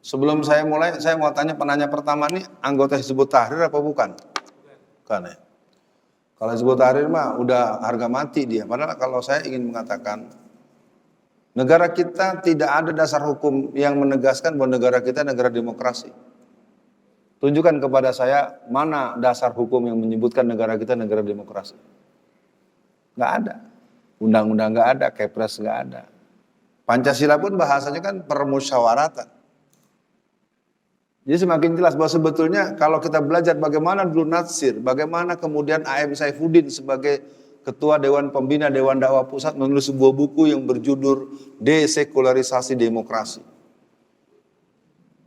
Sebelum saya mulai, saya mau tanya penanya pertama nih, anggota Hizbut Tahrir apa bukan? Bukan ya. Kalau Hizbut Tahrir mah udah harga mati dia. Padahal kalau saya ingin mengatakan, negara kita tidak ada dasar hukum yang menegaskan bahwa negara kita negara demokrasi. Tunjukkan kepada saya mana dasar hukum yang menyebutkan negara kita negara demokrasi. Nggak ada. Undang-undang nggak ada, Kepres nggak ada. Pancasila pun bahasanya kan permusyawaratan. Jadi semakin jelas bahwa sebetulnya kalau kita belajar bagaimana dulu Natsir, bagaimana kemudian A.M. Saifuddin sebagai Ketua Dewan Pembina Dewan Dakwah Pusat menulis sebuah buku yang berjudul Desekularisasi Demokrasi.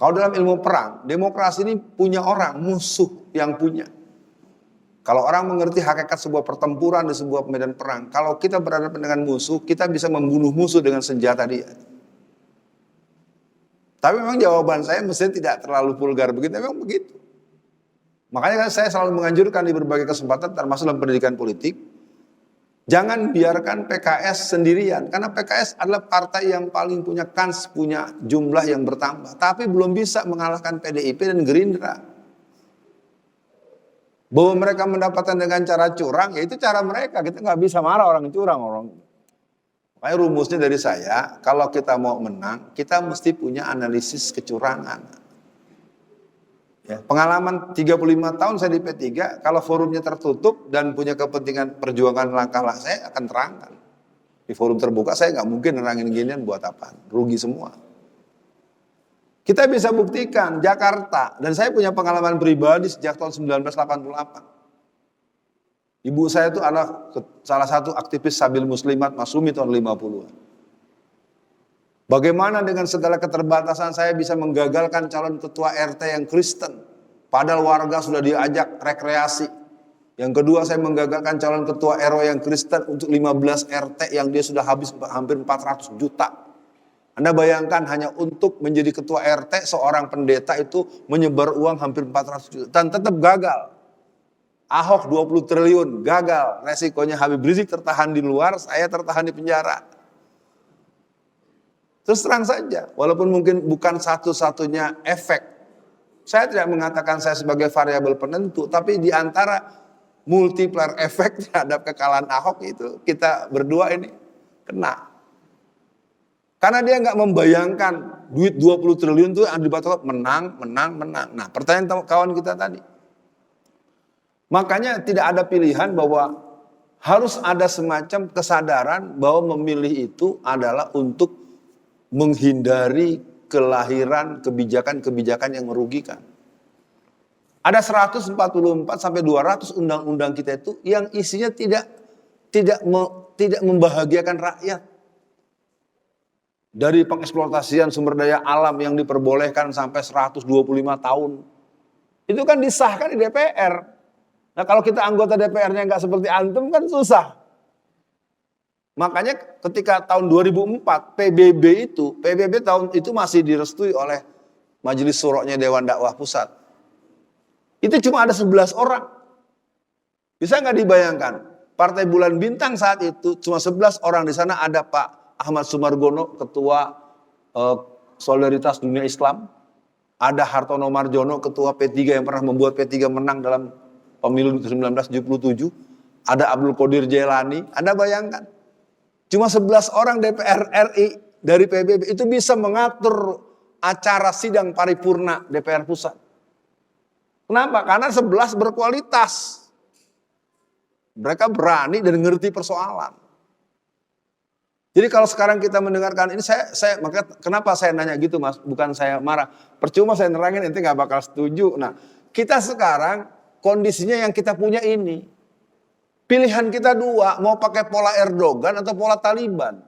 Kalau dalam ilmu perang, demokrasi ini punya orang, musuh yang punya. Kalau orang mengerti hakikat sebuah pertempuran di sebuah medan perang, kalau kita berhadapan dengan musuh, kita bisa membunuh musuh dengan senjata dia. Tapi memang jawaban saya mestinya tidak terlalu vulgar begitu, memang begitu. Makanya kan saya selalu menganjurkan di berbagai kesempatan, termasuk dalam pendidikan politik, jangan biarkan PKS sendirian, karena PKS adalah partai yang paling punya kans, punya jumlah yang bertambah, tapi belum bisa mengalahkan PDIP dan Gerindra. Bahwa mereka mendapatkan dengan cara curang, ya itu cara mereka, kita nggak bisa marah orang curang, orang. Makanya rumusnya dari saya, kalau kita mau menang, kita mesti punya analisis kecurangan. Ya, pengalaman 35 tahun saya di P3, kalau forumnya tertutup dan punya kepentingan perjuangan langkah saya akan terangkan. Di forum terbuka saya nggak mungkin nerangin ginian buat apa, rugi semua. Kita bisa buktikan Jakarta, dan saya punya pengalaman pribadi sejak tahun 1988. Ibu saya itu adalah salah satu aktivis Sabil Muslimat Masumi tahun 50-an. Bagaimana dengan segala keterbatasan saya bisa menggagalkan calon ketua RT yang Kristen, padahal warga sudah diajak rekreasi. Yang kedua, saya menggagalkan calon ketua RW yang Kristen untuk 15 RT yang dia sudah habis hampir 400 juta. Anda bayangkan hanya untuk menjadi ketua RT seorang pendeta itu menyebar uang hampir 400 juta dan tetap gagal. Ahok 20 triliun, gagal. Resikonya Habib Rizik tertahan di luar, saya tertahan di penjara. Terus terang saja, walaupun mungkin bukan satu-satunya efek. Saya tidak mengatakan saya sebagai variabel penentu, tapi di antara multiplier efek terhadap kekalahan Ahok itu, kita berdua ini kena. Karena dia nggak membayangkan duit 20 triliun itu yang dibatalkan menang. Nah, pertanyaan kawan kita tadi. Makanya tidak ada pilihan bahwa harus ada semacam kesadaran bahwa memilih itu adalah untuk menghindari kelahiran kebijakan-kebijakan yang merugikan. Ada 144 sampai 200 undang-undang kita itu yang isinya tidak membahagiakan rakyat. Dari pengeksploitasian sumber daya alam yang diperbolehkan sampai 125 tahun. Itu kan disahkan di DPR. Nah kalau kita anggota DPR-nya nggak seperti antum kan susah. Makanya ketika tahun 2004 PBB tahun itu masih direstui oleh Majelis Syuro-nya Dewan Dakwah Pusat. Itu cuma ada 11 orang. Bisa nggak dibayangkan? Partai Bulan Bintang saat itu cuma 11 orang, di sana ada Pak Ahmad Sumargono, Ketua Solidaritas Dunia Islam. Ada Hartono Marjono, Ketua P3 yang pernah membuat P3 menang dalam Pemilu 1977, ada Abdul Qadir Jailani, Anda bayangkan. Cuma 11 orang DPR RI dari PBB itu bisa mengatur acara sidang paripurna DPR pusat. Kenapa? Karena 11 berkualitas. Mereka berani dan ngerti persoalan. Jadi kalau sekarang kita mendengarkan ini, maka kenapa saya nanya gitu Mas? Bukan saya marah. Percuma saya nerangin, ente gak bakal setuju. Nah, kita sekarang kondisinya yang kita punya ini. Pilihan kita dua, mau pakai pola Erdogan atau pola Taliban.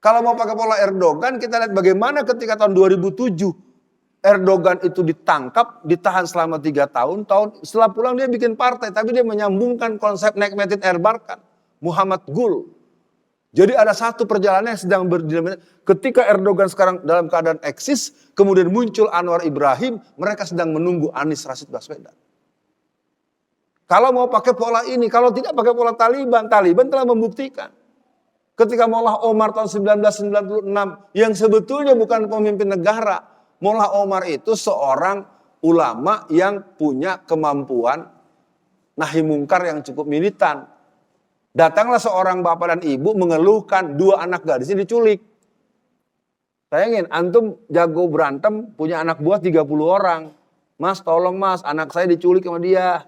Kalau mau pakai pola Erdogan, kita lihat bagaimana ketika tahun 2007 Erdogan itu ditangkap, ditahan selama 3 tahun. Setelah pulang dia bikin partai, tapi dia menyambungkan konsep Nekmettin Erbakan, Muhammad Gul. Jadi ada satu perjalanan yang sedang berdinamika. Ketika Erdogan sekarang dalam keadaan eksis, kemudian muncul Anwar Ibrahim, mereka sedang menunggu Anies Rashid Baswedan. Kalau mau pakai pola ini, kalau tidak pakai pola Taliban, Taliban telah membuktikan. Ketika Maulana Omar tahun 1996 yang sebetulnya bukan pemimpin negara. Maulana Omar itu seorang ulama yang punya kemampuan nahi mungkar yang cukup militan. Datanglah seorang bapak dan ibu mengeluhkan 2 anak gadisnya diculik. Bayangin, antum jago berantem, punya anak buah 30 orang. Mas, tolong mas, anak saya diculik sama dia.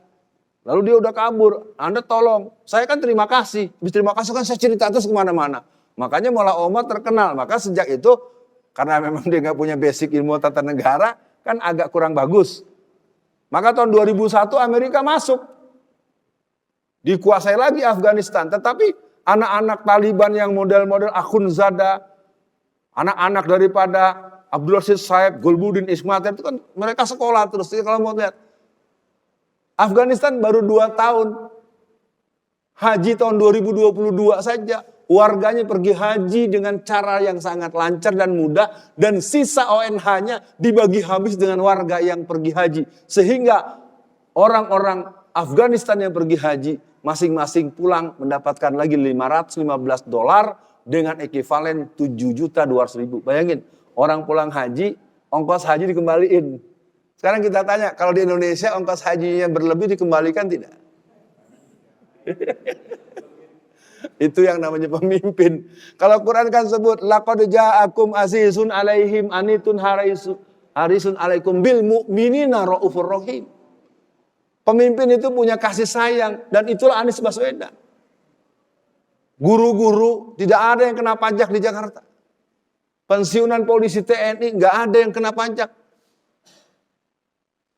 Lalu dia udah kabur, Anda tolong. Saya kan terima kasih. Habis terima kasih kan saya cerita terus kemana-mana. Makanya Maulana Omar terkenal. Maka sejak itu, karena memang dia nggak punya basic ilmu tata negara, kan agak kurang bagus. Maka tahun 2001 Amerika masuk. Dikuasai lagi Afghanistan. Tetapi anak-anak Taliban yang model-model Akhundzada, anak-anak daripada Abdul Rashid Saib, Gulbuddin Ismail, itu kan mereka sekolah terus. Jadi kalau mau lihat, Afghanistan baru 2 tahun. Haji tahun 2022 saja. Warganya pergi haji dengan cara yang sangat lancar dan mudah. Dan sisa ONH-nya dibagi habis dengan warga yang pergi haji. Sehingga orang-orang Afghanistan yang pergi haji masing-masing pulang mendapatkan lagi $515 dengan ekivalen 7.200.000. Bayangin, orang pulang haji, ongkos haji dikembaliin. Sekarang kita tanya, kalau di Indonesia ongkos hajinya berlebih dikembalikan tidak? Itu yang namanya pemimpin. Kalau Quran kan sebut, laqad ja'akum azizun alaihim anitun harisun alaikum bil mu'minina raufur rahim. Pemimpin itu punya kasih sayang, dan itulah Anies Baswedan. Guru-guru tidak ada yang kena pajak di Jakarta. Pensiunan polisi TNI nggak ada yang kena pajak.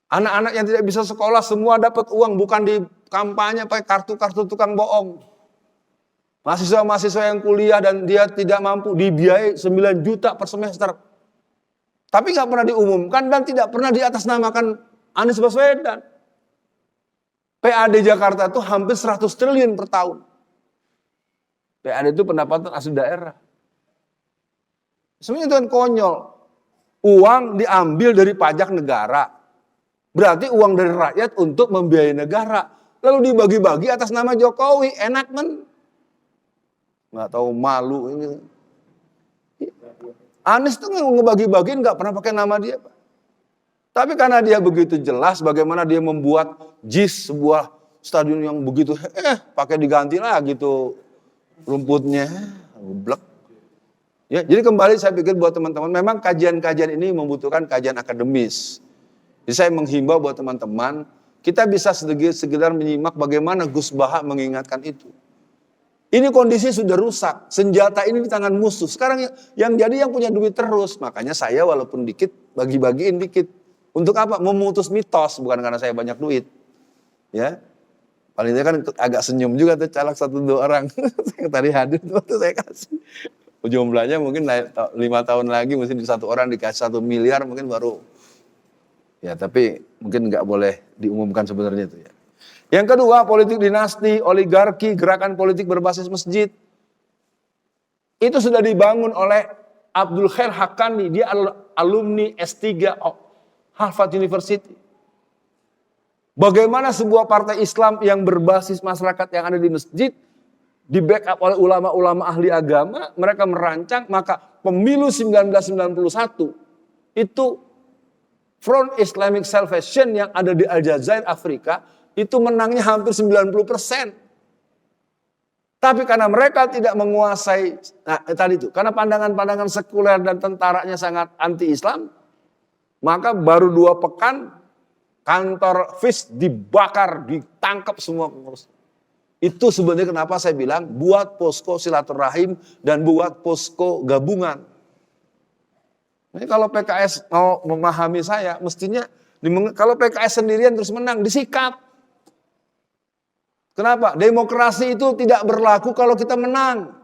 Anak-anak yang tidak bisa sekolah semua dapat uang, bukan di kampanye pakai kartu-kartu tukang bohong. Mahasiswa-mahasiswa yang kuliah dan dia tidak mampu dibiayai 9 juta per semester. Tapi nggak pernah diumumkan dan tidak pernah diatasnamakan Anies Baswedan. PAD Jakarta itu hampir 100 triliun per tahun. PAD itu pendapatan asli daerah. Sebenarnya itu kan konyol. Uang diambil dari pajak negara. Berarti uang dari rakyat untuk membiayai negara. Lalu dibagi-bagi atas nama Jokowi. Enak men. Nggak tahu malu ini. Anies tuh ngebagi-bagiin nggak pernah pakai nama dia, Pak. Tapi karena dia begitu jelas bagaimana dia membuat JIS, sebuah stadion yang begitu pakai diganti lagi tuh rumputnya, blek. Ya, jadi kembali saya pikir buat teman-teman, memang kajian-kajian ini membutuhkan kajian akademis. Jadi saya menghimbau buat teman-teman, kita bisa sekedar menyimak bagaimana Gus Baha mengingatkan itu. Ini kondisi sudah rusak, senjata ini di tangan musuh. Sekarang yang jadi yang punya duit terus, makanya saya walaupun dikit, bagi-bagiin dikit. Untuk apa? Memutus mitos, bukan karena saya banyak duit. Ya, paling tidak kan agak senyum juga tuh caleg 1-2 orang yang tadi hadir waktu saya kasih. Jumlahnya mungkin 5 tahun lagi mesti 1 orang dikasih 1 miliar mungkin baru. Ya tapi mungkin nggak boleh diumumkan sebenarnya itu ya. Yang kedua, politik dinasti, oligarki, gerakan politik berbasis masjid. Itu sudah dibangun oleh Abdul Khair Haqqani, dia alumni S3 Harvard University. Bagaimana sebuah partai Islam yang berbasis masyarakat yang ada di masjid, di backup oleh ulama-ulama ahli agama, mereka merancang, maka pemilu 1991 itu Front Islamic Salvation yang ada di Aljazair, Afrika, itu menangnya hampir 90%. Tapi karena mereka tidak menguasai, tadi itu, karena pandangan-pandangan sekuler dan tentaranya sangat anti-Islam, maka baru 2 pekan kantor FIS dibakar, ditangkap semua pengurus. Itu sebenarnya kenapa saya bilang buat posko silaturahim dan buat posko gabungan. Ini kalau PKS mau memahami saya, mestinya kalau PKS sendirian terus menang, disikat. Kenapa? Demokrasi itu tidak berlaku kalau kita menang.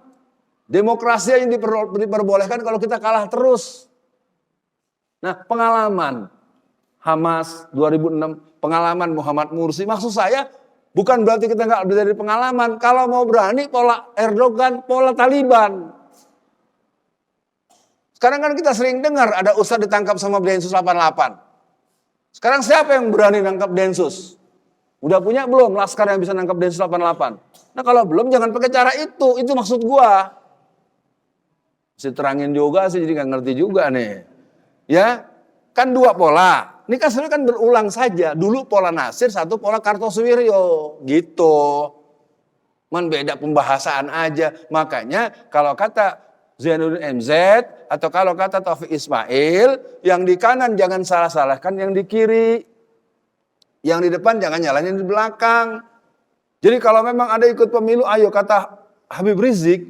Demokrasi yang diperbolehkan kalau kita kalah terus. Nah, pengalaman Hamas 2006, pengalaman Muhammad Mursi, maksud saya bukan berarti kita nggak belajar dari pengalaman. Kalau mau berani pola Erdogan, pola Taliban. Sekarang kan kita sering dengar ada ustadz ditangkap sama Densus 88. Sekarang siapa yang berani nangkap Densus? Udah punya belum laskar yang bisa nangkap Densus 88? Nah kalau belum jangan pakai cara itu maksud gua. Mesti terangin juga sih, jadi nggak ngerti juga nih. Ya, kan dua pola. Ini kan sebenarnya kan berulang saja. Dulu pola Nasir, satu pola Kartosuwiryo, gitu. Man beda pembahasan aja. Makanya kalau kata Zainuddin MZ atau kalau kata Taufik Ismail, yang di kanan jangan salah-salahkan yang di kiri. Yang di depan jangan nyalahin di belakang. Jadi kalau memang ada ikut pemilu, ayo kata Habib Rizik,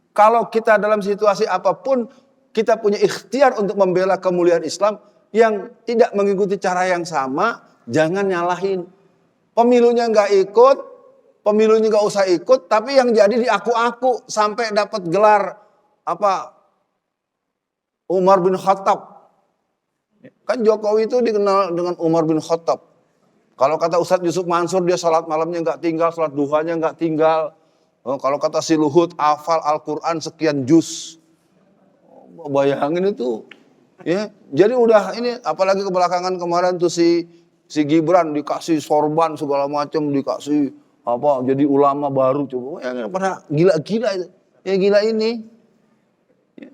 kalau kita dalam situasi apapun, kita punya ikhtiar untuk membela kemuliaan Islam yang tidak mengikuti cara yang sama, jangan nyalahin. Pemilunya nggak ikut, pemilunya nggak usah ikut, tapi yang jadi diaku-aku sampai dapat gelar apa Umar bin Khattab. Kan Jokowi itu dikenal dengan Umar bin Khattab. Kalau kata Ustadz Yusuf Mansur, dia salat malamnya nggak tinggal, salat duhanya nggak tinggal. Kalau kata si Luhut, hafal Al-Quran sekian juz. Bayangin itu, ya. Jadi udah ini, apalagi kebelakangan kemarin tuh si Gibran dikasih sorban segala macam, dikasih apa? Jadi ulama baru, coba. Yang pernah gila-gila itu, ya gila ini. Ya.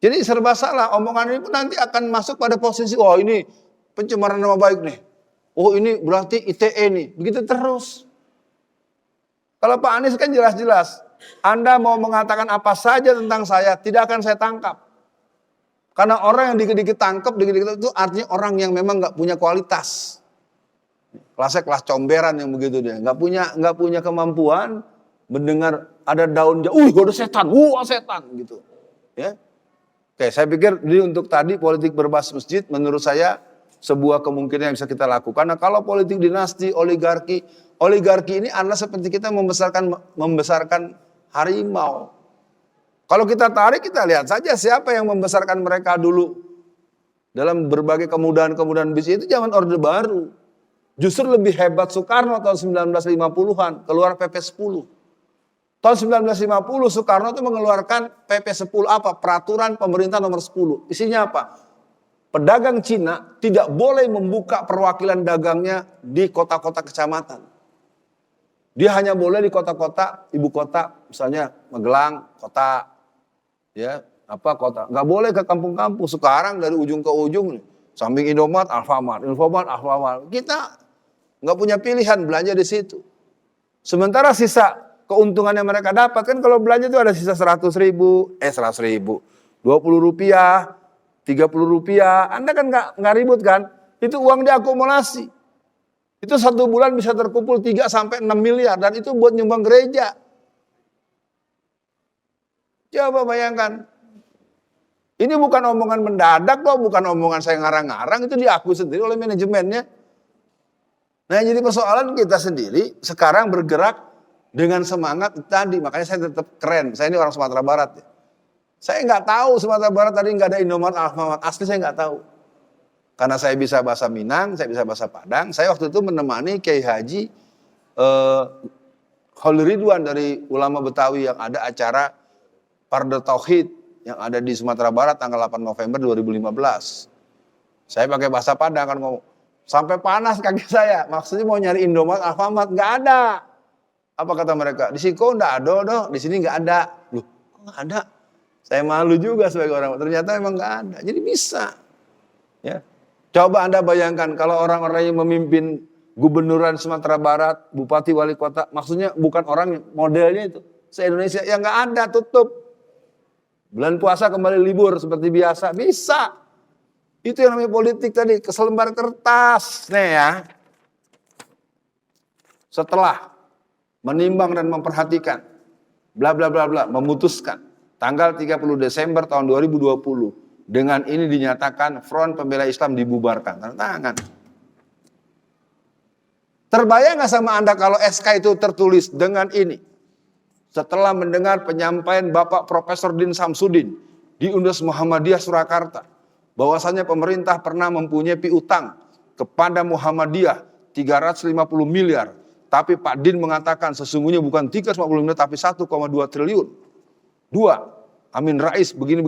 Jadi serba salah. Omongan ini pun nanti akan masuk pada posisi, oh ini pencemaran nama baik nih. Oh ini berarti ITE nih, begitu terus. Kalau Pak Anies kan jelas-jelas, Anda mau mengatakan apa saja tentang saya, tidak akan saya tangkap. Karena orang yang dikit-dikit tangkap, dikit-dikit itu artinya orang yang memang nggak punya kualitas. Kelasnya kelas comberan yang begitu dia, nggak punya kemampuan mendengar ada daun jauh, ada setan, wah setan gitu. Ya, oke, saya pikir ini untuk tadi politik berbasis masjid, menurut saya sebuah kemungkinan yang bisa kita lakukan. Nah, kalau politik dinasti, oligarki ini adalah seperti kita membesarkan harimau. Kalau kita tarik, kita lihat saja siapa yang membesarkan mereka dulu. Dalam berbagai kemudahan-kemudahan bisnis itu zaman Orde Baru. Justru lebih hebat Soekarno tahun 1950-an, keluar PP 10. Tahun 1950 Soekarno itu mengeluarkan PP 10 apa? Peraturan pemerintah nomor 10. Isinya apa? Pedagang Cina tidak boleh membuka perwakilan dagangnya di kota-kota kecamatan. Dia hanya boleh di kota-kota, ibu kota, misalnya Magelang, kota, ya, apa kota. Nggak boleh ke kampung-kampung. Sekarang dari ujung ke ujung, samping Indomaret, Alfamart. Kita nggak punya pilihan belanja di situ. Sementara sisa keuntungan yang mereka dapat, kan kalau belanja itu ada sisa 100 ribu, 20 rupiah, 30 rupiah, Anda kan nggak ribut kan? Itu uang diakumulasi. Itu satu bulan bisa terkumpul 3-6 miliar dan itu buat nyumbang gereja. Coba bayangkan. Ini bukan omongan mendadak loh, bukan omongan saya ngarang-ngarang, itu diakui sendiri oleh manajemennya. Nah, jadi persoalan kita sendiri sekarang bergerak dengan semangat tadi, makanya saya tetap keren. Saya ini orang Sumatera Barat ya. Saya nggak tahu Sumatera Barat tadi nggak ada Indomaret, Alfamart, asli saya nggak tahu. Karena saya bisa bahasa Minang, saya bisa bahasa Padang. Saya waktu itu menemani Kiai Haji Khalil Ridwan dari ulama Betawi yang ada acara Parda Tauhid yang ada di Sumatera Barat tanggal 8 November 2015. Saya pakai bahasa Padang kan ngomong, sampai panas kaki saya. Maksudnya mau nyari Indomaret, Alfamart, nggak ada. Apa kata mereka? Di Siko nggak ada, di sini nggak ada. Loh, kok nggak ada? Saya malu juga sebagai orang, ternyata memang nggak ada. Jadi bisa. Ya. Coba Anda bayangkan kalau orang-orang yang memimpin gubernuran Sumatera Barat, bupati, wali kota, maksudnya bukan orang modelnya itu. Se-Indonesia yang nggak ada, tutup. Bulan puasa kembali libur seperti biasa, bisa. Itu yang namanya politik tadi, keselembar kertas. Nih ya. Setelah menimbang dan memperhatikan, bla bla bla bla, memutuskan. Tanggal 30 Desember tahun 2020, dengan ini dinyatakan Front Pembela Islam dibubarkan. Tanda tangan. Terbayang nggak sama Anda kalau SK itu tertulis dengan ini? Setelah mendengar penyampaian Bapak Profesor Din Samsudin di Universitas Muhammadiyah Surakarta, bahwasanya pemerintah pernah mempunyai piutang kepada Muhammadiyah 350 miliar. Tapi Pak Din mengatakan sesungguhnya bukan 350 miliar tapi 1,2 triliun. 2, Amin Rais begini.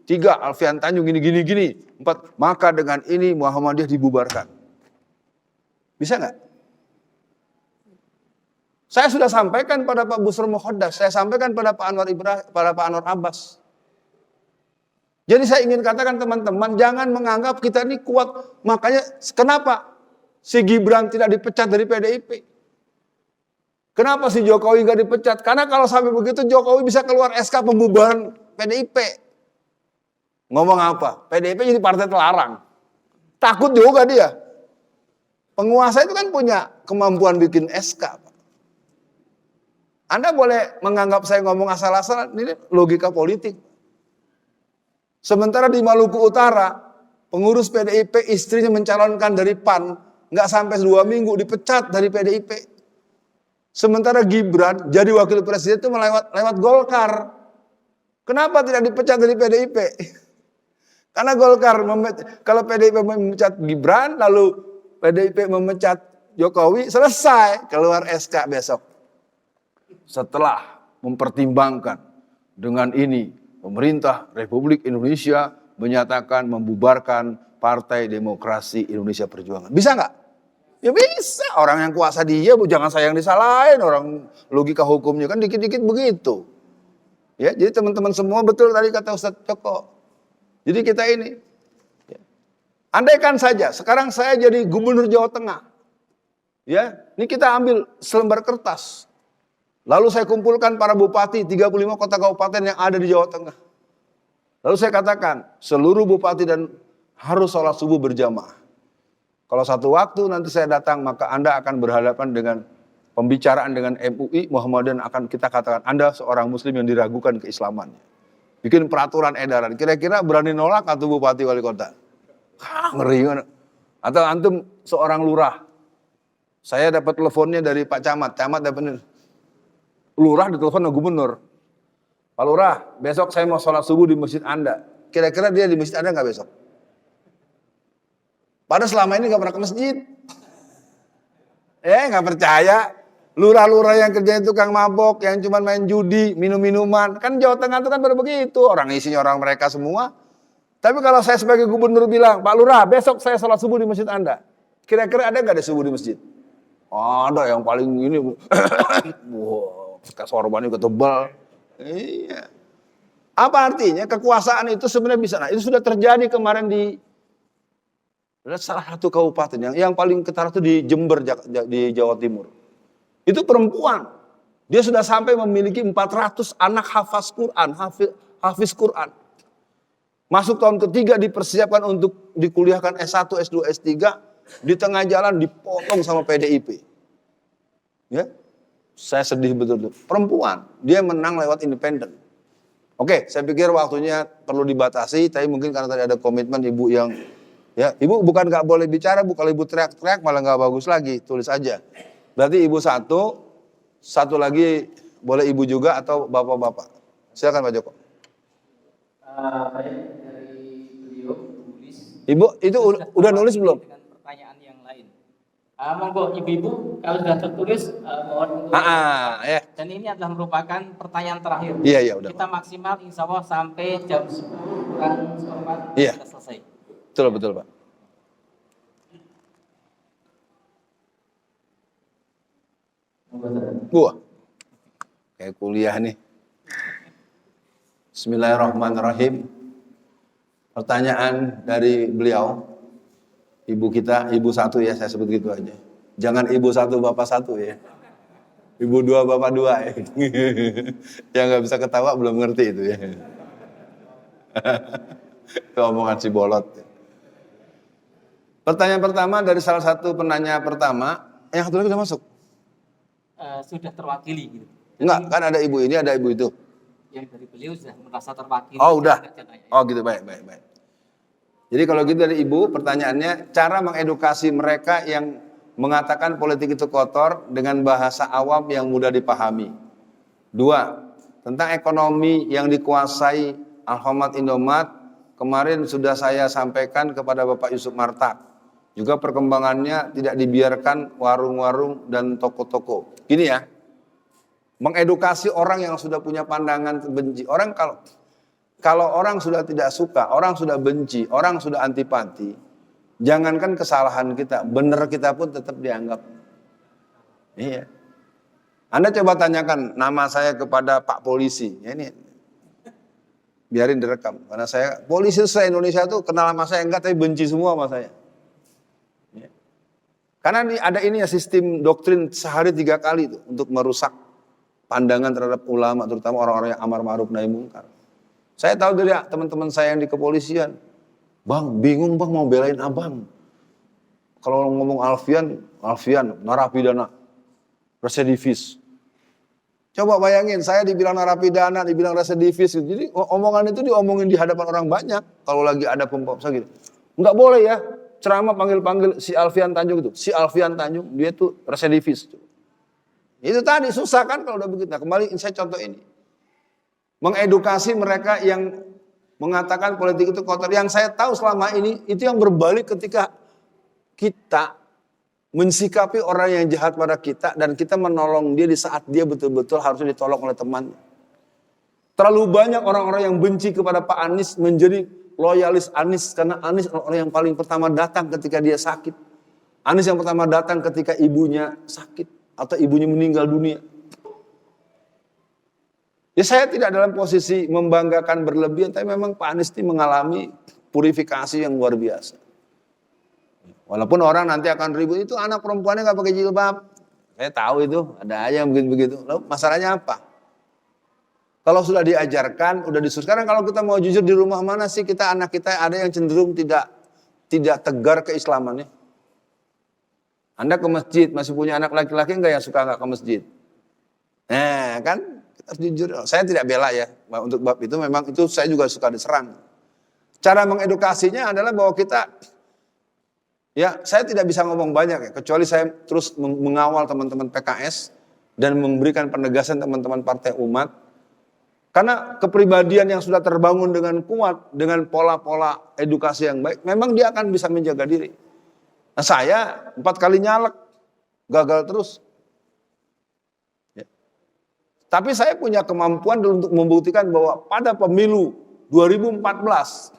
3, Alfian Tanjung gini. 4, maka dengan ini Muhammadiyah dibubarkan. Bisa nggak? Saya sudah sampaikan pada Pak Busro Mukhoddas, saya sampaikan pada Pak Anwar Abbas. Jadi saya ingin katakan teman-teman, jangan menganggap kita ini kuat. Makanya kenapa si Gibran tidak dipecat dari PDIP? Kenapa si Jokowi nggak dipecat? Karena kalau sampai begitu Jokowi bisa keluar SK pembubaran PDIP. Ngomong apa? PDIP jadi partai terlarang. Takut juga dia. Penguasa itu kan punya kemampuan bikin SK. Anda boleh menganggap saya ngomong asal-asalan, ini logika politik. Sementara di Maluku Utara, pengurus PDIP istrinya mencalonkan dari PAN, nggak sampai 2 minggu dipecat dari PDIP. Sementara Gibran jadi wakil presiden itu lewat Golkar. Kenapa tidak dipecat dari PDIP? Karena Golkar, kalau PDIP memecat Gibran, lalu PDIP memecat Jokowi, selesai, keluar SK besok. Setelah mempertimbangkan dengan ini, pemerintah Republik Indonesia menyatakan membubarkan Partai Demokrasi Indonesia Perjuangan. Bisa nggak? Ya bisa. Orang yang kuasa dia, jangan saya yang disalahin. Orang logika hukumnya kan dikit-dikit begitu. Ya, jadi teman-teman semua betul tadi kata Ustadz Joko. Jadi kita ini, andaikan saja sekarang saya jadi gubernur Jawa Tengah. Ya, ini kita ambil selembar kertas. Lalu saya kumpulkan para bupati 35 kota kabupaten yang ada di Jawa Tengah. Lalu saya katakan, seluruh bupati dan harus sholat subuh berjamaah. Kalau satu waktu nanti saya datang, maka Anda akan berhadapan dengan pembicaraan dengan MUI, Muhammadiyah, akan kita katakan Anda seorang muslim yang diragukan keislamannya. Bikin peraturan edaran, kira-kira berani nolak atau bupati wali kota? Ngeri. Atau antum seorang lurah. Saya dapat teleponnya dari Pak Camat dapat lurah ditelepon sama gubernur. Pak Lurah, besok saya mau sholat subuh di masjid Anda. Kira-kira dia di masjid Anda nggak besok? Padahal selama ini nggak pernah ke masjid. Nggak percaya. Lurah-lurah yang kerjanya tukang mabok, yang cuma main judi, minum-minuman. Kan Jawa Tengah itu kan pada begitu. Orang isinya orang mereka semua. Tapi kalau saya sebagai gubernur bilang, Pak Lurah, besok saya sholat subuh di masjid Anda. Kira-kira ada nggak ada subuh di masjid? Ada yang paling ini. Wow, sorbannya juga tebal. Iya. Apa artinya kekuasaan itu sebenarnya bisa? Nah, itu sudah terjadi kemarin di salah satu kabupaten yang paling ketara itu di Jember di Jawa Timur. Itu perempuan. Dia sudah sampai memiliki 400 anak hafiz Quran. Masuk tahun ketiga dipersiapkan untuk dikuliahkan S1, S2, S3, di tengah jalan dipotong sama PDIP. Ya. Saya sedih betul-betul. Perempuan, dia menang lewat independen. Oke, saya pikir waktunya perlu dibatasi, tapi mungkin karena tadi ada komitmen ibu yang, ya ibu bukan nggak boleh bicara, bu, kalau ibu teriak-teriak malah nggak bagus lagi, tulis aja. Berarti ibu satu lagi boleh ibu juga atau bapak-bapak. Silakan Pak Joko. Dari beliau tulis. Ibu itu udah nulis belum? Dengan pertanyaan yang lain. Monggo ibu-ibu kalau sudah tertulis mohon untuk. Ya. Dan ini adalah merupakan pertanyaan terakhir. Iya udah. Kita maksimal insya Allah sampai jam 10 kurang seperempat kita selesai. Betul Pak. Wah, kayak kuliah nih. Bismillahirrahmanirrahim. Pertanyaan dari beliau, ibu kita, ibu satu ya, saya sebut gitu aja. Jangan ibu satu, bapak satu ya. Ibu dua, bapak dua ya. Yang nggak bisa ketawa belum ngerti itu ya. Itu omongan si bolot. Pertanyaan pertama dari salah satu penanya pertama, yang satu lagi udah masuk. Sudah terwakili gitu. Enggak, kan ada ibu ini, ada ibu itu. Yang dari beliau sudah merasa terwakili. Oh udah. Oh gitu, baik. Jadi kalau gitu dari ibu, pertanyaannya, cara mengedukasi mereka yang mengatakan politik itu kotor dengan bahasa awam yang mudah dipahami. 2, tentang ekonomi yang dikuasai Alfamart Indomaret, kemarin sudah saya sampaikan kepada Bapak Yusuf Martak. Juga perkembangannya tidak dibiarkan warung-warung dan toko-toko. Gini ya, mengedukasi orang yang sudah punya pandangan benci. Orang kalau orang sudah tidak suka, orang sudah benci, orang sudah antipati, jangankan kesalahan kita, benar kita pun tetap dianggap. Iya. Anda coba tanyakan nama saya kepada Pak Polisi. Ya ini. biarin direkam. Karena polisi se-Indonesia tuh kenal sama saya enggak, tapi benci semua sama saya. Ya. Karena ada ini ya sistem doktrin sehari 3 kali tuh untuk merusak pandangan terhadap ulama, terutama orang-orang yang amar ma'ruf nahi mungkar. Saya tahu dari teman-teman saya yang di kepolisian, Bang, bingung bang mau belain abang. Kalau ngomong Alfian, narapidana, residivis. Coba bayangin, saya dibilang narapidana, dibilang residivis. Jadi omongan itu diomongin di hadapan orang banyak. Kalau lagi ada pembahasan gitu. Enggak boleh ya, ceramah panggil-panggil si Alfian Tanjung itu. Si Alfian Tanjung, dia tuh residivis. Itu tadi, susah kan kalau udah begitu. Nah kembali saya contoh ini. Mengedukasi mereka yang mengatakan politik itu kotor. Yang saya tahu selama ini, itu yang berbalik ketika kita mensikapi orang yang jahat pada kita dan kita menolong dia di saat dia betul-betul harusnya ditolong oleh temannya. Terlalu banyak orang-orang yang benci kepada Pak Anies menjadi loyalis Anies karena Anies orang yang paling pertama datang ketika dia sakit. Anies yang pertama datang ketika ibunya sakit atau ibunya meninggal dunia. Ya saya tidak dalam posisi membanggakan berlebihan, tapi memang Pak Anies ini mengalami purifikasi yang luar biasa. Walaupun orang nanti akan ribut, itu anak perempuannya gak pakai jilbab. Saya tahu itu, ada aja yang begitu-begitu. Lalu masalahnya apa? Kalau sudah diajarkan, udah disuruh. Sekarang kalau kita mau jujur di rumah mana sih kita, anak kita ada yang cenderung tidak tegar keislamannya. Anda ke masjid, masih punya anak laki-laki enggak yang suka enggak ke masjid? Nah kan, kita harus jujur. Saya tidak bela ya, untuk bab itu memang itu saya juga suka diserang. Cara mengedukasinya adalah bahwa kita, ya saya tidak bisa ngomong banyak ya, kecuali saya terus mengawal teman-teman PKS dan memberikan penegasan teman-teman Partai Umat. Karena kepribadian yang sudah terbangun dengan kuat, dengan pola-pola edukasi yang baik, memang dia akan bisa menjaga diri. Nah saya 4 kali nyalek, gagal terus. Ya. Tapi saya punya kemampuan untuk membuktikan bahwa pada pemilu 2014,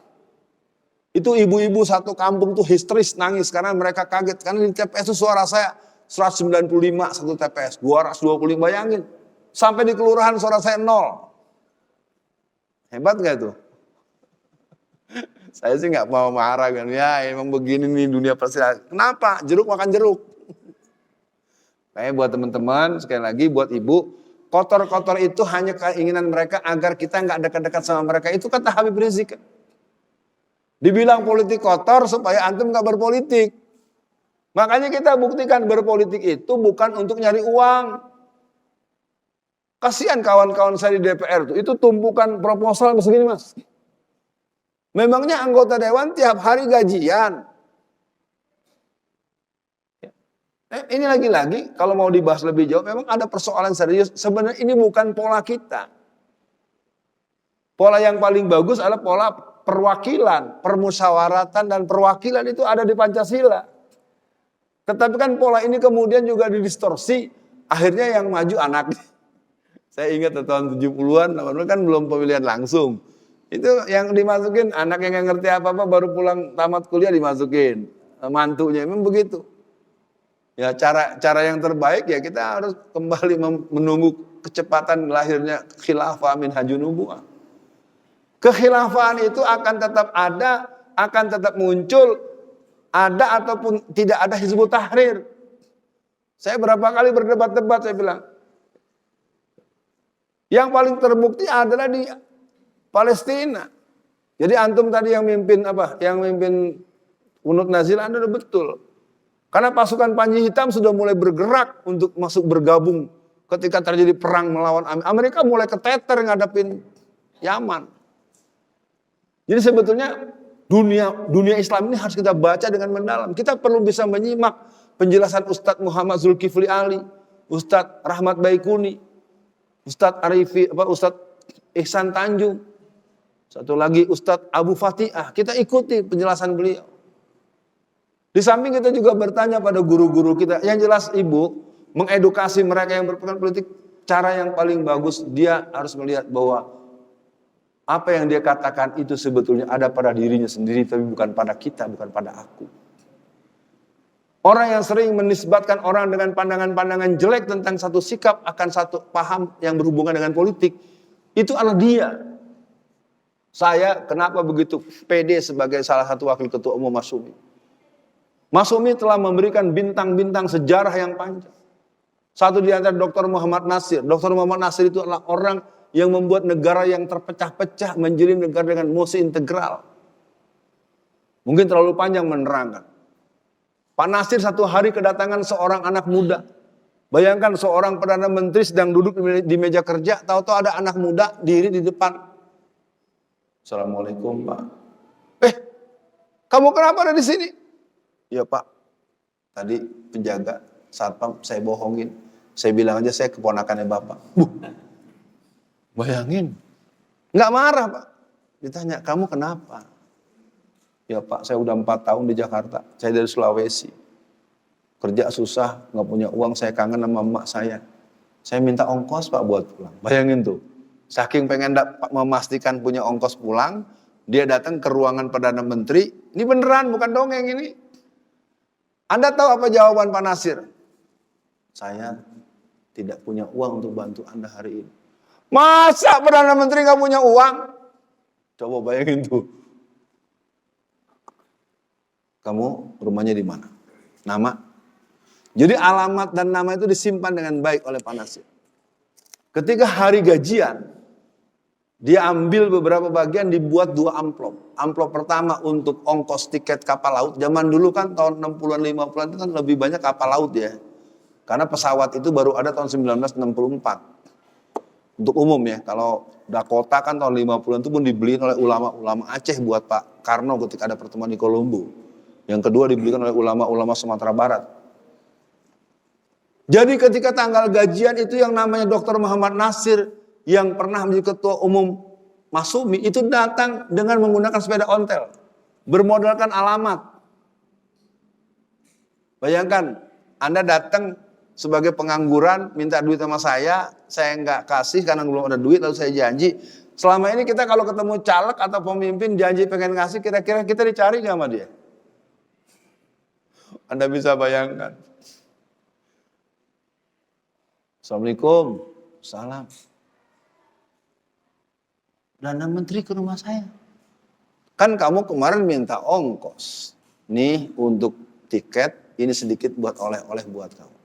itu ibu-ibu satu kampung tuh histeris nangis karena mereka kaget. Karena di TPS itu suara saya 195 satu TPS, 225 bayangin. Sampai di kelurahan suara saya 0. Hebat gak tuh? Saya sih gak mau marah kan. Ya emang begini nih dunia persidangan. Kenapa? Jeruk makan jeruk. Kayak buat teman-teman, sekali lagi buat ibu, kotor-kotor itu hanya keinginan mereka agar kita gak dekat-dekat sama mereka. Itu kata Habib Rizik. Dibilang politik kotor supaya antum gak berpolitik. Makanya kita buktikan berpolitik itu bukan untuk nyari uang. Kasihan kawan-kawan saya di DPR itu tumpukan proposal segini mas. Memangnya anggota dewan tiap hari gajian. Ini lagi-lagi kalau mau dibahas lebih jauh memang ada persoalan serius. Sebenarnya ini bukan pola kita. Pola yang paling bagus adalah pola perwakilan, permusyawaratan dan perwakilan itu ada di Pancasila. Tetapi kan pola ini kemudian juga didistorsi, akhirnya yang maju anaknya. Saya ingat tahun 70-an, kan belum pemilihan langsung. Itu yang dimasukin, anak yang nggak ngerti apa-apa baru pulang tamat kuliah dimasukin. Mantunya, memang begitu. Ya cara yang terbaik ya kita harus kembali menunggu kecepatan lahirnya khilafah min hajun nubuwah. Kekhilafaan itu akan tetap ada, akan tetap muncul, ada ataupun tidak ada Hizbut Tahrir. Saya berapa kali berdebat-debat, saya bilang, yang paling terbukti adalah di Palestina. Jadi antum tadi yang mimpin apa? Yang mimpin Unut Nazil Anda udah betul. Karena pasukan Panji Hitam sudah mulai bergerak untuk masuk bergabung ketika terjadi perang melawan Amerika, mulai keteter ngadapin Yaman. Jadi sebetulnya dunia Islam ini harus kita baca dengan mendalam. Kita perlu bisa menyimak penjelasan Ustadz Muhammad Zulkifli Ali, Ustadz Rahmat Baikuni, Ustadz Ustadz Ihsan Tanjung, satu lagi Ustadz Abu Fatihah. Kita ikuti penjelasan beliau. Di samping kita juga bertanya pada guru-guru kita. Yang jelas ibu mengedukasi mereka yang berperan politik, cara yang paling bagus dia harus melihat bahwa apa yang dia katakan itu sebetulnya ada pada dirinya sendiri, tapi bukan pada kita, bukan pada aku. Orang yang sering menisbatkan orang dengan pandangan-pandangan jelek tentang satu sikap akan satu paham yang berhubungan dengan politik, itu adalah dia. Saya kenapa begitu pede sebagai salah satu wakil ketua umum Masyumi? Masyumi telah memberikan bintang-bintang sejarah yang panjang. Satu di antara Dr. Muhammad Nasir. Dr. Muhammad Nasir itu adalah orang yang membuat negara yang terpecah-pecah menjadi negara dengan musuh integral. Mungkin terlalu panjang menerangkan. Pak Nasir satu hari kedatangan seorang anak muda. Bayangkan seorang Perdana Menteri sedang duduk di meja kerja, tahu-tahu ada anak muda diri di depan. Assalamualaikum Pak. Kamu kenapa ada di sini? Ya Pak, tadi penjaga satpam saya bohongin. Saya bilang aja saya keponakannya Bapak. Bayangin. Nggak marah Pak. Ditanya, kamu kenapa? Ya Pak, saya udah 4 tahun di Jakarta. Saya dari Sulawesi. Kerja susah, nggak punya uang, saya kangen sama emak saya. Saya minta ongkos Pak buat pulang. Bayangin tuh. Saking pengen memastikan punya ongkos pulang, dia datang ke ruangan Perdana Menteri. Ini beneran, bukan dongeng ini. Anda tahu apa jawaban Pak Nasir? Saya tidak punya uang untuk bantu Anda hari ini. Masa Perdana Menteri nggak punya uang? Coba bayangin tuh. Kamu rumahnya di mana? Nama? Jadi alamat dan nama itu disimpan dengan baik oleh Pak Nasir. Ketika hari gajian, dia ambil beberapa bagian dibuat 2 amplop. Amplop pertama untuk ongkos tiket kapal laut. Zaman dulu kan tahun 60-an 50-an itu kan lebih banyak kapal laut ya. Karena pesawat itu baru ada tahun 1964. Untuk umum ya, kalau Dakota kan tahun 50-an itu pun dibeliin oleh ulama-ulama Aceh buat Pak Karno ketika ada pertemuan di Kolombo. Yang kedua dibelikan oleh ulama-ulama Sumatera Barat. Jadi ketika tanggal gajian itu yang namanya Dr. Muhammad Nasir yang pernah menjadi ketua umum Masyumi itu datang dengan menggunakan sepeda ontel. Bermodalkan alamat. Bayangkan, Anda datang sebagai pengangguran, minta duit sama saya nggak kasih karena belum ada duit, lalu saya janji. Selama ini kita kalau ketemu caleg atau pemimpin janji pengen ngasih, kira-kira kita dicari nggak sama dia? Anda bisa bayangkan. Assalamualaikum. Salam. Perdana Menteri ke rumah saya. Kan kamu kemarin minta ongkos. Nih untuk tiket, ini sedikit buat oleh-oleh buat kamu.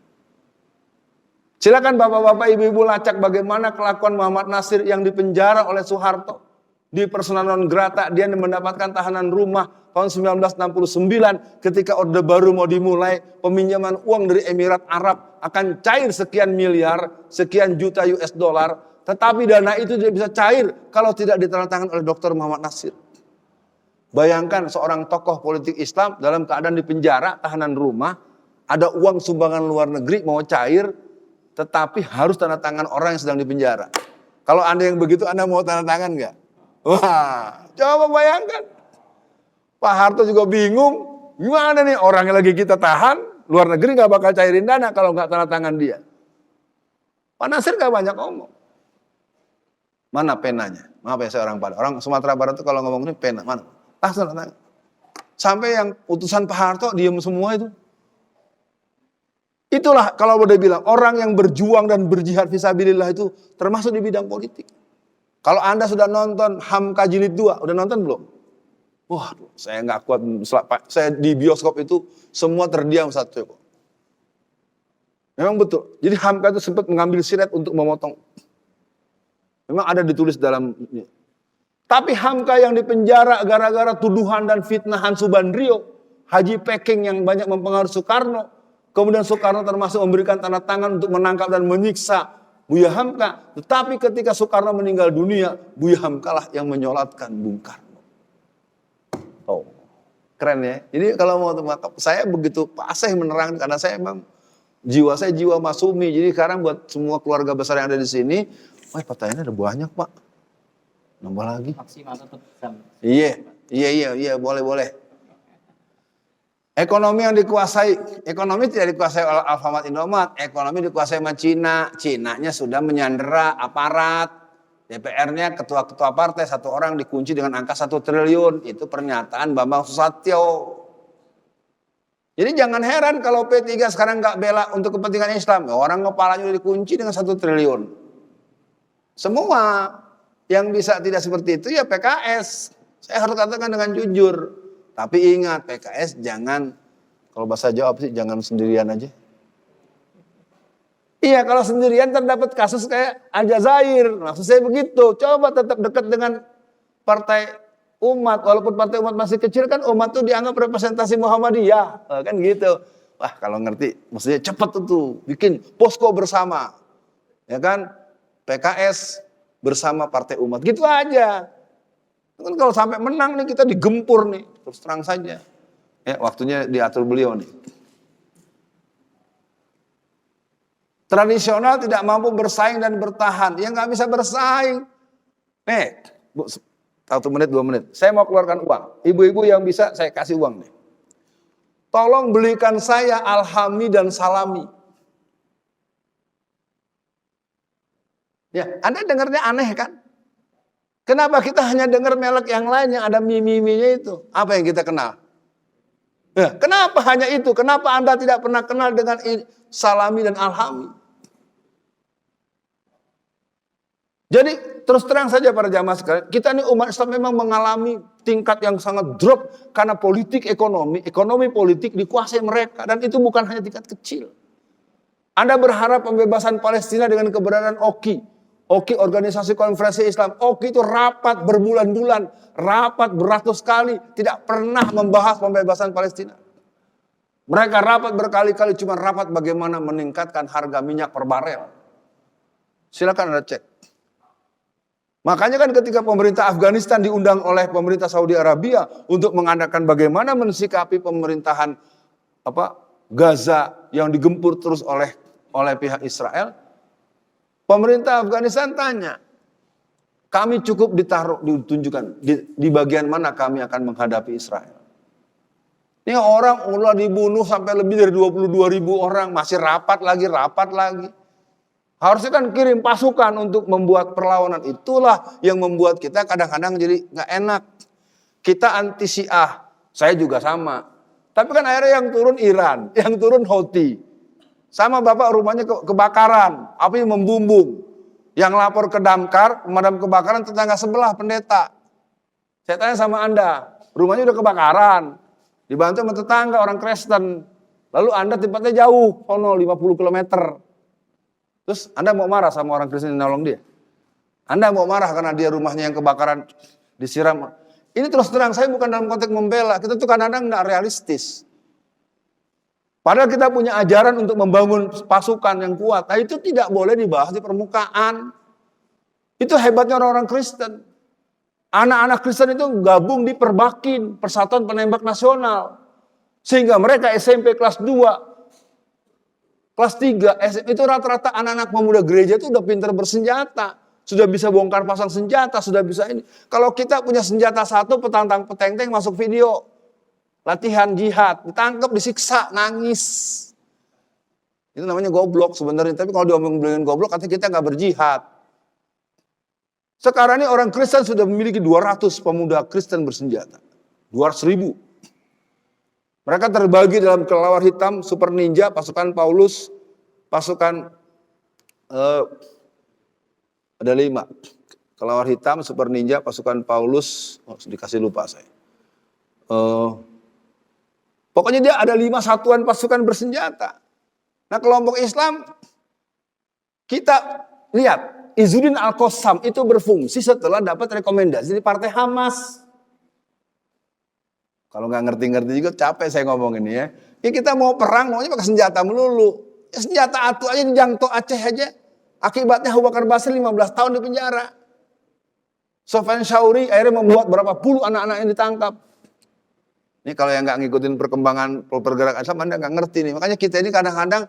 Silakan bapak-bapak, ibu-ibu lacak bagaimana kelakuan Muhammad Nasir yang dipenjara oleh Soeharto. Di persona non grata dia mendapatkan tahanan rumah tahun 1969 ketika Orde Baru mau dimulai, peminjaman uang dari Emirat Arab akan cair sekian miliar, sekian juta US dollar, tetapi dana itu tidak bisa cair kalau tidak ditandatangani oleh Dr. Muhammad Nasir. Bayangkan seorang tokoh politik Islam dalam keadaan di penjara, tahanan rumah, ada uang sumbangan luar negeri mau cair, tetapi harus tanda tangan orang yang sedang dipenjara. Kalau Anda yang begitu, Anda mau tanda tangan nggak? Wah, coba bayangkan. Pak Harto juga bingung, gimana nih orangnya lagi kita tahan, luar negeri nggak bakal cairin dana kalau nggak tanda tangan dia. Pak Nasir nggak banyak ngomong. Mana penanya? Maaf ya saya orang Padang. Orang Sumatera Barat itu kalau ngomong ini pena, mana? Langsung tanda tangan. Sampai yang utusan Pak Harto diem semua itu. Itulah kalau udah bilang, orang yang berjuang dan berjihad fisabilillah itu termasuk di bidang politik. Kalau Anda sudah nonton Hamka Jilid 2, udah nonton belum? Wah, saya nggak kuat. Saya di bioskop itu semua terdiam satu. Memang betul. Jadi Hamka itu sempat mengambil silet untuk memotong. Memang ada ditulis dalam. Tapi Hamka yang dipenjara gara-gara tuduhan dan fitnahan Subandrio, Haji Peking yang banyak mempengaruhi Soekarno. Kemudian Soekarno termasuk memberikan tanda tangan untuk menangkap dan menyiksa Buya Hamka. Tetapi ketika Soekarno meninggal dunia, Buya Hamka lah yang menyolatkan Bung Karno. Oh, keren ya. Jadi kalau mau saya begitu paseh menerangkan karena saya emang jiwa saya jiwa Masyumi. Jadi sekarang buat semua keluarga besar yang ada di sini, wah pertanyaannya ada banyak Pak. Nambah lagi. Maksimal tetap bisa. Iya, boleh. Ekonomi yang dikuasai, ekonomi tidak dikuasai oleh Alfamart Indomaret, ekonomi dikuasai sama Cina. Cinanya sudah menyandera aparat, DPR-nya ketua-ketua partai, satu orang dikunci dengan angka 1 triliun. Itu pernyataan Bambang Susatyo. Jadi jangan heran kalau P3 sekarang nggak bela untuk kepentingan Islam. Orang kepalanya udah dikunci dengan 1 triliun. Semua. Yang bisa tidak seperti itu ya PKS. Saya harus katakan dengan jujur. Tapi ingat, PKS jangan, kalau bahasa Jawa sih, jangan sendirian aja. Iya, kalau sendirian terdapat kasus kayak Aljazair. Maksud saya begitu. Coba tetap dekat dengan partai umat. Walaupun partai umat masih kecil kan, umat tuh dianggap representasi Muhammadiyah. Kan gitu. Wah, kalau ngerti, maksudnya cepat tuh bikin posko bersama. Ya kan? PKS bersama partai umat. Gitu aja. Kan kalau sampai menang nih kita digempur nih. Terus terang saja. Ya, waktunya diatur beliau nih. Tradisional tidak mampu bersaing dan bertahan. Ya nggak bisa bersaing. Nih, Bu, 1 menit, 2 menit. Saya mau keluarkan uang. Ibu-ibu yang bisa saya kasih uang nih. Tolong belikan saya alhami dan salami. Ya, Anda dengarnya aneh kan? Kenapa kita hanya dengar merek yang lain yang ada mie-mie-nya itu? Apa yang kita kenal? Ya, kenapa hanya itu? Kenapa Anda tidak pernah kenal dengan salami dan alhami? Jadi terus terang saja para jamaah sekalian, kita ini umat Islam memang mengalami tingkat yang sangat drop karena ekonomi politik dikuasai mereka, dan itu bukan hanya tingkat kecil. Anda berharap pembebasan Palestina dengan keberadaan OKI, Organisasi Konferensi Islam. OKI itu rapat berbulan-bulan, rapat beratus kali, tidak pernah membahas pembebasan Palestina. Mereka rapat berkali-kali, cuma rapat bagaimana meningkatkan harga minyak per barel. Silakan Anda cek. Makanya kan ketika pemerintah Afghanistan diundang oleh pemerintah Saudi Arabia untuk mengadakan bagaimana mensikapi pemerintahan Gaza yang digempur terus oleh pihak Israel, pemerintah Afghanistan tanya, kami cukup ditunjukkan di bagian mana kami akan menghadapi Israel. Ini orang udah dibunuh sampai lebih dari 22.000 orang, masih rapat lagi. Harusnya kan kirim pasukan untuk membuat perlawanan. Itulah yang membuat kita kadang-kadang jadi gak enak. Kita anti Syiah, saya juga sama. Tapi kan akhirnya yang turun Iran, yang turun Houthi. Sama bapak rumahnya kebakaran, api membumbung. Yang lapor ke Damkar, pemadam kebakaran, tetangga sebelah pendeta. Saya tanya sama Anda, rumahnya udah kebakaran, dibantu sama tetangga orang Kristen. Lalu Anda tempatnya jauh, 50 km. Terus Anda mau marah sama orang Kristen yang nolong dia? Anda mau marah karena dia rumahnya yang kebakaran disiram? Ini terus terang, saya bukan dalam konteks membela. Kita tuh kadang-kadang gak realistis. Padahal kita punya ajaran untuk membangun pasukan yang kuat. Nah itu tidak boleh dibahas di permukaan. Itu hebatnya orang-orang Kristen. Anak-anak Kristen itu gabung di Perbakin, Persatuan Penembak Nasional. Sehingga mereka SMP kelas 2, kelas 3, itu rata-rata anak-anak pemuda gereja itu udah pintar bersenjata. Sudah bisa bongkar pasang senjata, sudah bisa ini. Kalau kita punya senjata satu, petenteng masuk video. Latihan jihad, ditangkap, disiksa, nangis. Itu namanya goblok sebenarnya. Tapi kalau diomongin goblok, artinya kita nggak berjihad. Sekarang ini orang Kristen sudah memiliki 200 pemuda Kristen bersenjata. 200.000. Mereka terbagi dalam kelawar hitam, super ninja, pasukan Paulus, pasukan ada 5. Kelawar hitam, super ninja, pasukan Paulus, dikasih lupa saya. Pokoknya dia ada 5 satuan pasukan bersenjata. Nah kelompok Islam, kita lihat, Izzuddin Al-Qassam itu berfungsi setelah dapat rekomendasi dari partai Hamas. Kalau nggak ngerti-ngerti juga capek saya ngomong ini ya. Ya kita mau perang, maunya pakai senjata melulu. Ya, senjata atu aja dijangkau Aceh aja. Akibatnya Abu Bakar Basir 15 tahun di penjara. Sofyan Syauri akhirnya membuat berapa puluh anak-anak yang ditangkap. Ini kalau yang nggak ngikutin perkembangan pergerakan Islam, Anda nggak ngerti nih. Makanya kita ini kadang-kadang,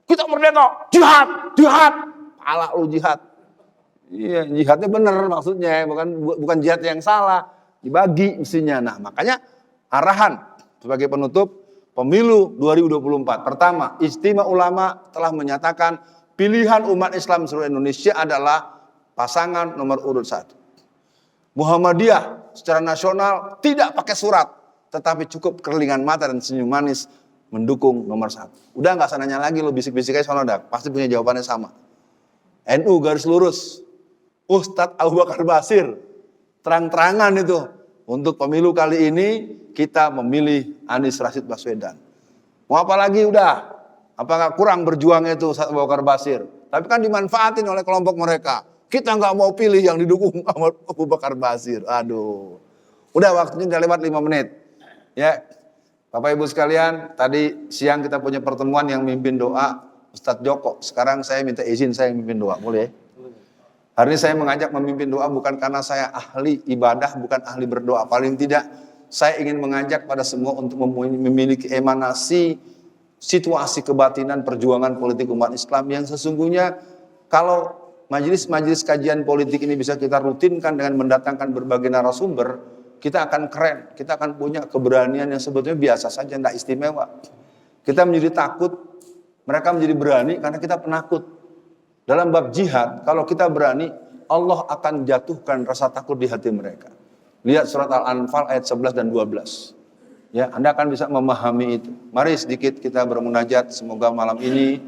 kita merdeka, jihad. Pala lu jihad. Iya, jihadnya benar maksudnya, bukan jihad yang salah. Dibagi mestinya. Nah makanya arahan sebagai penutup pemilu 2024. Pertama, Ijtima Ulama telah menyatakan pilihan umat Islam seluruh Indonesia adalah pasangan nomor urut 1. Muhammadiyah secara nasional tidak pakai surat, tetapi cukup kerlingan mata dan senyum manis mendukung nomor 1. Udah gak usah nanya lagi, lo bisik-bisik aja soalnya pasti punya jawabannya sama. NU garis lurus, Ustadz Abu Bakar Basir. Terang-terangan itu. Untuk pemilu kali ini kita memilih Anies Rashid Baswedan. Mau apa lagi udah? Apakah kurang berjuangnya itu Ustadz Abu Bakar Basir? Tapi kan dimanfaatin oleh kelompok mereka. Kita nggak mau pilih yang didukung Abu Bakar Basir. Aduh. Udah waktunya udah lewat 5 menit. Ya. Bapak Ibu sekalian, tadi siang kita punya pertemuan yang mimpin doa Ustadz Joko. Sekarang saya minta izin saya mimpin doa, boleh? Hari ini saya mengajak memimpin doa bukan karena saya ahli ibadah, bukan ahli berdoa. Paling tidak saya ingin mengajak pada semua untuk memiliki emanasi situasi kebatinan perjuangan politik umat Islam yang sesungguhnya kalau majelis-majelis kajian politik ini bisa kita rutinkan dengan mendatangkan berbagai narasumber, kita akan keren, kita akan punya keberanian yang sebetulnya biasa saja, tidak istimewa. Kita menjadi takut, mereka menjadi berani karena kita penakut. Dalam bab jihad, kalau kita berani, Allah akan jatuhkan rasa takut di hati mereka. Lihat surat Al-Anfal ayat 11 dan 12. Ya, Anda akan bisa memahami itu. Mari sedikit kita bermunajat, semoga malam ini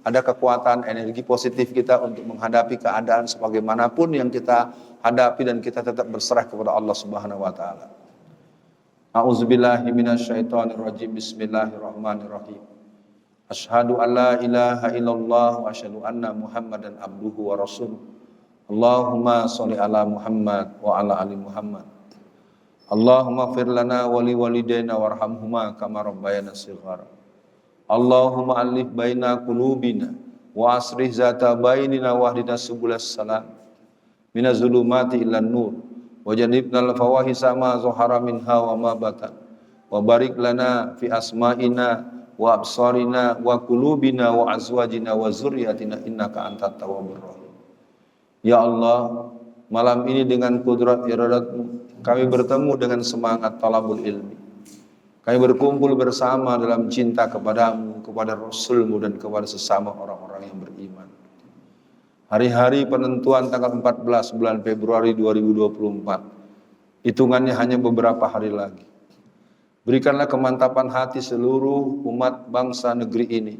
ada kekuatan energi positif kita untuk menghadapi keadaan sebagaimanapun yang kita hadapi dan kita tetap berserah kepada Allah Subhanahu wa taala. A'udzubillahi minasyaitonirrajim. Bismillahirrahmanirrahim. Asyhadu an la ilaha illallah wa asyhadu anna Muhammadan abduhu wa rasuluh. Allahumma sholli ala Muhammad wa ala ali Muhammad. Allahumma fir lana wa li walidayna warhamhuma kama rabbayana shighara. Allahumma alif baina qulubina wa asrih zata bainina wahdina subulas salam. Minaz zulumati ilan nur wa janibnal fawahisa ma zahara minha wa ma batan wa barik lana fi asma'ina wa absarina wa qulubina wa azwajina wa zurriyatina innaka antat tawwabur rahim. Ya Allah, malam ini dengan kudrat iradat-Mu kami bertemu dengan semangat talabul ilmi. Kami berkumpul bersama dalam cinta kepadamu, kepada Rasul-Mu dan kepada sesama orang-orang yang beriman. Hari-hari penentuan tanggal 14 bulan Februari 2024. Hitungannya hanya beberapa hari lagi. Berikanlah kemantapan hati seluruh umat bangsa negeri ini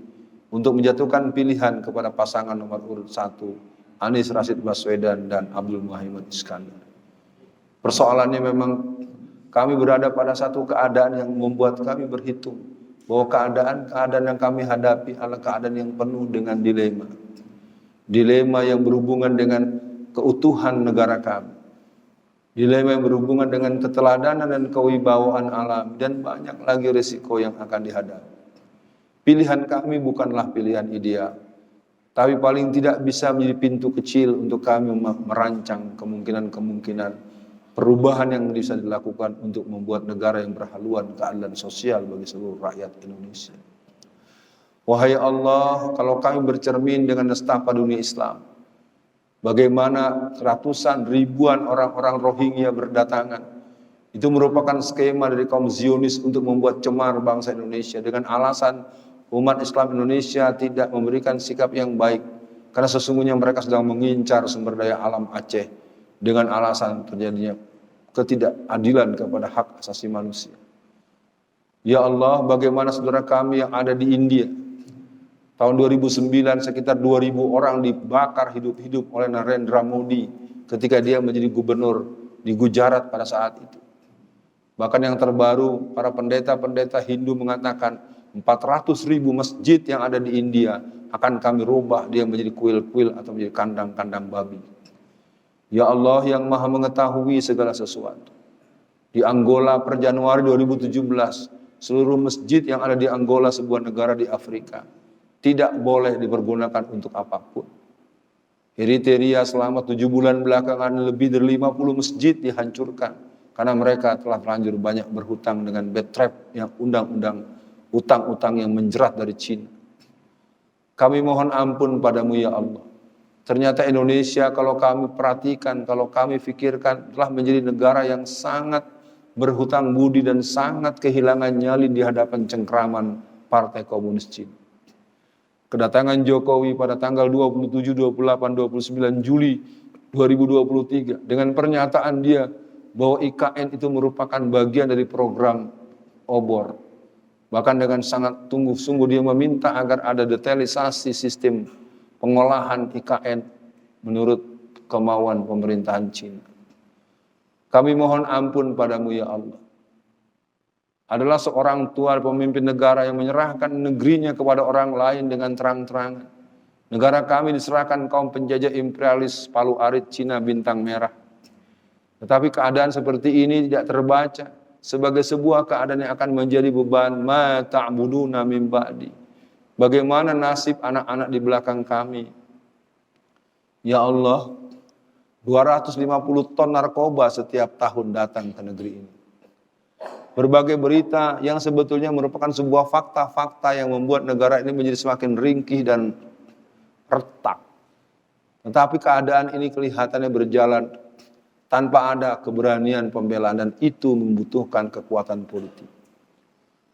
untuk menjatuhkan pilihan kepada pasangan nomor urut 1, Anies Rashid Baswedan dan Abdul Muhaimin Iskandar. Persoalannya memang kami berada pada satu keadaan yang membuat kami berhitung bahwa keadaan yang kami hadapi adalah keadaan yang penuh dengan dilema. Dilema yang berhubungan dengan keutuhan negara kami. Dilema yang berhubungan dengan keteladanan dan kewibawaan alam dan banyak lagi risiko yang akan dihadapi. Pilihan kami bukanlah pilihan ideal, tapi paling tidak bisa menjadi pintu kecil untuk kami merancang kemungkinan-kemungkinan perubahan yang bisa dilakukan untuk membuat negara yang berhaluan keadilan sosial bagi seluruh rakyat Indonesia. Wahai Allah, kalau kami bercermin dengan nestapa dunia Islam, bagaimana ratusan ribuan orang-orang Rohingya berdatangan, itu merupakan skema dari kaum Zionis untuk membuat cemar bangsa Indonesia dengan alasan umat Islam Indonesia tidak memberikan sikap yang baik, karena sesungguhnya mereka sedang mengincar sumber daya alam Aceh dengan alasan terjadinya ketidakadilan kepada hak asasi manusia. Ya Allah, bagaimana saudara kami yang ada di India, tahun 2009 sekitar 2.000 orang dibakar hidup-hidup oleh Narendra Modi ketika dia menjadi gubernur di Gujarat pada saat itu. Bahkan yang terbaru, para pendeta-pendeta Hindu mengatakan 400.000 masjid yang ada di India akan kami rubah dia menjadi kuil-kuil atau menjadi kandang-kandang babi. Ya Allah yang maha mengetahui segala sesuatu. Di Angola per Januari 2017, seluruh masjid yang ada di Angola, sebuah negara di Afrika, tidak boleh dipergunakan untuk apapun. Eritrea selama 7 bulan belakangan lebih dari 50 masjid dihancurkan karena mereka telah terlanjur banyak berhutang dengan bad trap yang undang-undang utang-utang yang menjerat dari Cina. Kami mohon ampun padamu ya Allah. Ternyata Indonesia kalau kami perhatikan, kalau kami fikirkan telah menjadi negara yang sangat berhutang budi dan sangat kehilangan nyali di hadapan cengkraman Partai Komunis Cina. Kedatangan Jokowi pada tanggal 27, 28, 29 Juli 2023 dengan pernyataan dia bahwa IKN itu merupakan bagian dari program obor. Bahkan dengan sangat sungguh dia meminta agar ada detailisasi sistem pengolahan IKN menurut kemauan pemerintahan Cina. Kami mohon ampun padamu ya Allah. Adalah seorang tua pemimpin negara yang menyerahkan negerinya kepada orang lain dengan terang-terangan. Negara kami diserahkan kaum penjajah imperialis Palu Arit Cina Bintang Merah. Tetapi keadaan seperti ini tidak terbaca sebagai sebuah keadaan yang akan menjadi beban. Ma ta'buduna min ba'di. Bagaimana nasib anak-anak di belakang kami? Ya Allah, 250 ton narkoba setiap tahun datang ke negeri ini. Berbagai berita yang sebetulnya merupakan sebuah fakta-fakta yang membuat negara ini menjadi semakin ringkih dan retak. Tetapi keadaan ini kelihatannya berjalan tanpa ada keberanian pembelaan dan itu membutuhkan kekuatan politik.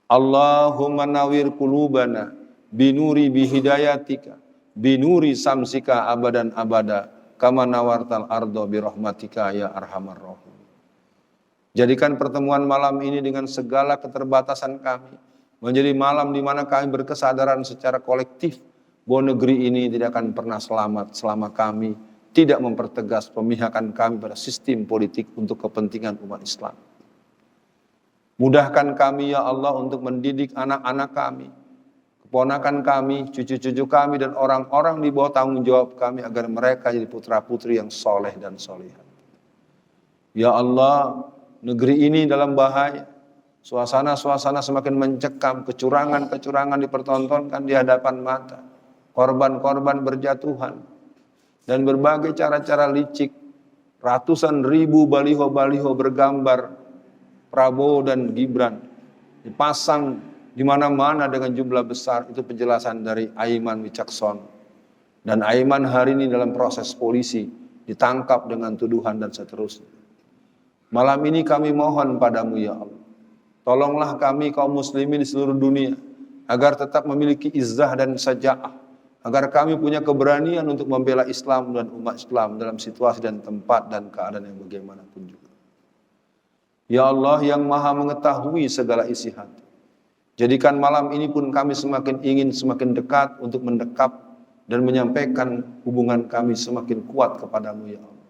Allahumma nawir qulubana binuri bihidayatika binuri samsika abadan abada kama nawartal ardo birahmatika ya arhamar rahim. Jadikan pertemuan malam ini dengan segala keterbatasan kami menjadi malam di mana kami berkesadaran secara kolektif bahwa negeri ini tidak akan pernah selamat selama kami tidak mempertegas pemihakan kami pada sistem politik untuk kepentingan umat Islam. Mudahkan kami ya Allah untuk mendidik anak-anak kami, keponakan kami, cucu-cucu kami dan orang-orang di bawah tanggung jawab kami agar mereka jadi putra-putri yang soleh dan solehah. Ya Allah, negeri ini dalam bahaya. Suasana-suasana semakin mencekam, kecurangan-kecurangan dipertontonkan di hadapan mata. Korban-korban berjatuhan. Dan berbagai cara-cara licik. Ratusan ribu baliho-baliho bergambar Prabowo dan Gibran dipasang di mana-mana dengan jumlah besar. Itu penjelasan dari Aiman Wicaksono. Dan Aiman hari ini dalam proses polisi ditangkap dengan tuduhan dan seterusnya. Malam ini kami mohon padamu ya Allah. Tolonglah kami kaum muslimin di seluruh dunia agar tetap memiliki izzah dan saja'ah. Agar kami punya keberanian untuk membela Islam dan umat Islam dalam situasi dan tempat dan keadaan yang bagaimanapun juga. Ya Allah yang maha mengetahui segala isi hati. Jadikan malam ini pun kami semakin ingin semakin dekat untuk mendekap dan menyampaikan hubungan kami semakin kuat kepadamu ya Allah.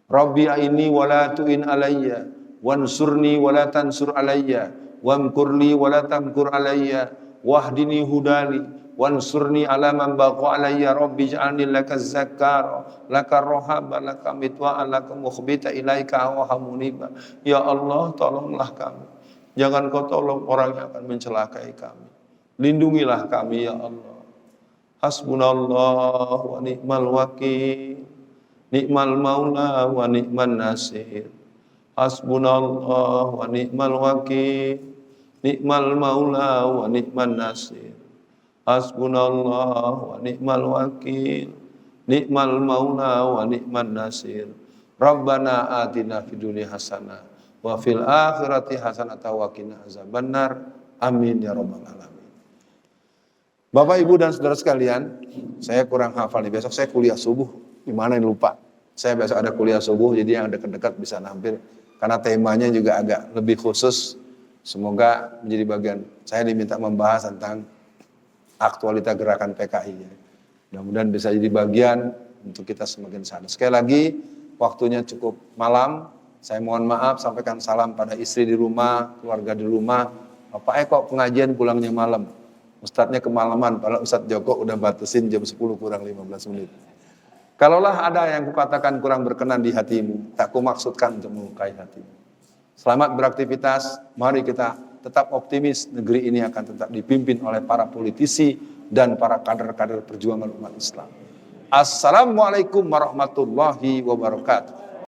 Rabbi aini wa la tu'in alayya wansurni wa la tansur alayya wamkurli wa la tamkur alayya wahdini hudali wansurni ala man bagha alayya rabbi ij'alni laka zakkara laka rohaba laka mitwa'an laka mukhbita ilaika wa hamuniba. Ya Allah, tolonglah kami, jangan kau tolong orang yang akan mencelakai kami. Lindungilah kami ya Allah. Hasbunallah wa ni'mal wakil, ni'mal maula wa ni'man nasir. Hasbunallah wa ni'mal wakil, ni'mal maula wa ni'man nasir. Hasbunallah wa ni'mal wakil, ni'mal maula wa ni'man nasir. Rabbana atina fid dunya hasanah wa fil akhirati hasanah wa qina azabannar. Amin ya rabbal alamin. Bapak, Ibu dan saudara sekalian, saya kurang hafal nih, besok saya kuliah subuh. Gimana ini lupa. Saya besok ada kuliah subuh, jadi yang dekat-dekat bisa nampil. Karena temanya juga agak lebih khusus. Semoga menjadi bagian. Saya diminta membahas tentang aktualita gerakan PKI. Mudah-mudahan bisa jadi bagian untuk kita semakin sadar. Sekali lagi, waktunya cukup malam. Saya mohon maaf, sampaikan salam pada istri di rumah, keluarga di rumah. Bapak kok pengajian pulangnya malam? Ustadznya kemalaman, padahal Ustadz Joko udah batasin jam 10 kurang 15 menit. Kalaulah ada yang kukatakan kurang berkenan di hatimu, tak kumaksudkan untuk melukai hatimu. Selamat beraktivitas, mari kita tetap optimis, negeri ini akan tetap dipimpin oleh para politisi dan para kader-kader perjuangan umat Islam. Assalamualaikum warahmatullahi wabarakatuh.